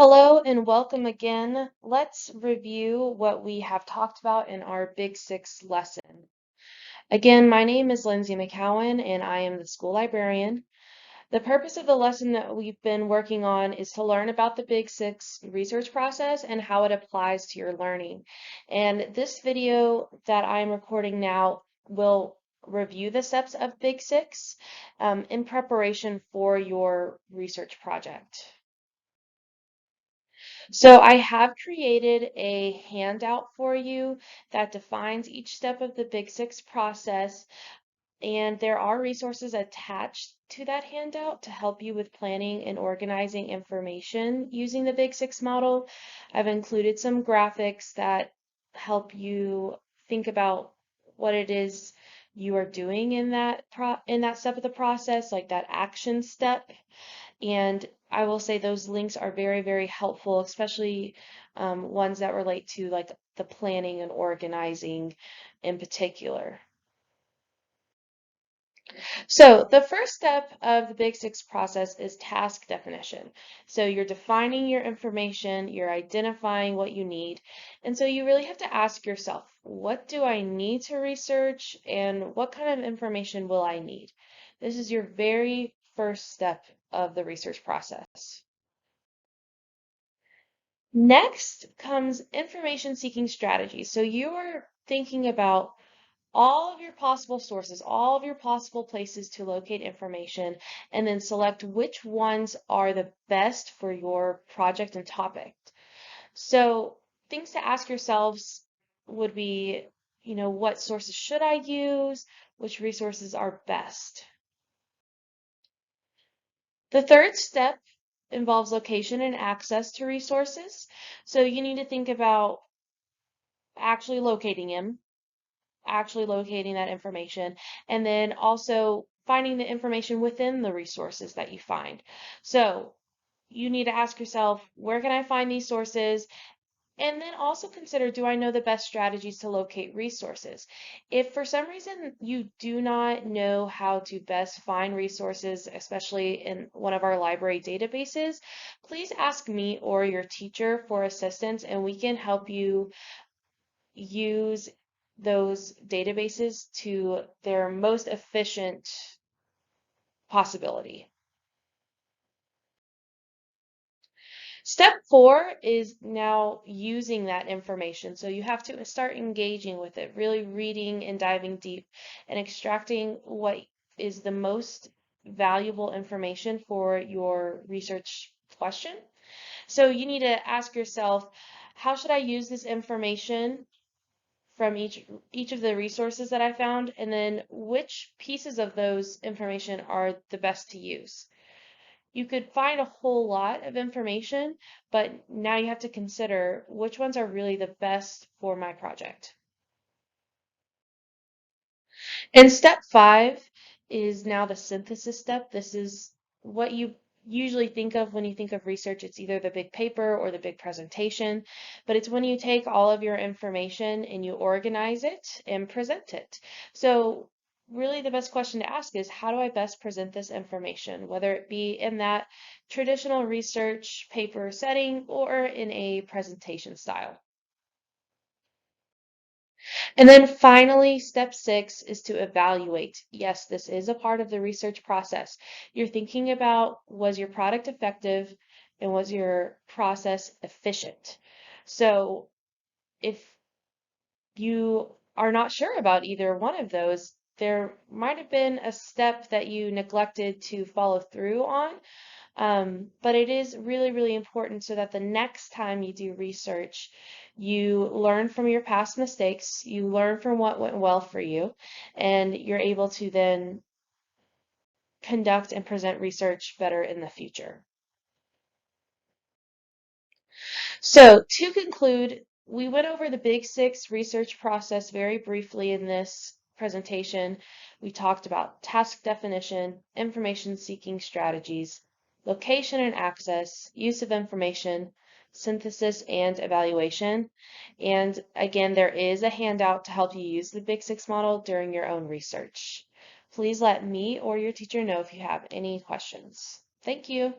Hello and welcome again. Let's review what we have talked about in our Big Six lesson. Again, my name is Lindsay McCowan and I am the school librarian. The purpose of the lesson that we've been working on is to learn about the Big Six research process and how it applies to your learning. And this video that I'm recording now will review the steps of Big Six in preparation for your research project. So I have created a handout for you that defines each step of the Big Six process, and there are resources attached to that handout to help you with planning and organizing information using the Big Six model. I've included some graphics that help you think about what it is you are doing in that step of the process, like that action step. And I will say those links are very, very helpful, especially ones that relate to like the planning and organizing in particular. So the first step of the Big Six process is task definition. So you're defining your information, you're identifying what you need, and so you really have to ask yourself, what do I need to research and what kind of information will I need? This is your very first step of the research process. Next comes information seeking strategies. So you are thinking about all of your possible sources, all of your possible places to locate information, and then select which ones are the best for your project and topic. So things to ask yourselves would be, what sources should I use? Which resources are best? The third step involves location and access to resources. So you need to think about actually locating them, actually locating that information, and then also finding the information within the resources that you find. So you need to ask yourself, where can I find these sources? And then also consider, do I know the best strategies to locate resources? If for some reason you do not know how to best find resources, especially in one of our library databases, please ask me or your teacher for assistance and we can help you use those databases to their most efficient possibility. Step 4 is now using that information. So you have to start engaging with it, really reading and diving deep and extracting what is the most valuable information for your research question. So you need to ask yourself, how should I use this information from each of the resources that I found, and then which pieces of those information are the best to use. You could find a whole lot of information, but now you have to consider which ones are really the best for my project. And step 5 is now the synthesis step. This is what you usually think of when you think of research. It's either the big paper or the big presentation, but it's when you take all of your information and you organize it and present it. So really the best question to ask is, how do I best present this information, whether it be in that traditional research paper setting or in a presentation style? And then finally, step 6 is to evaluate. Yes, this is a part of the research process. You're thinking about, was your product effective and was your process efficient? So if you are not sure about either one of those, there might have been a step that you neglected to follow through on. But it is really, really important so that the next time you do research, you learn from your past mistakes, you learn from what went well for you, and you're able to then conduct and present research better in the future. So to conclude, we went over the Big Six research process very briefly in this presentation. We talked about task definition, information seeking strategies, location and access, use of information, synthesis and evaluation. And again, there is a handout to help you use the Big Six model during your own research. Please let me or your teacher know if you have any questions. Thank you.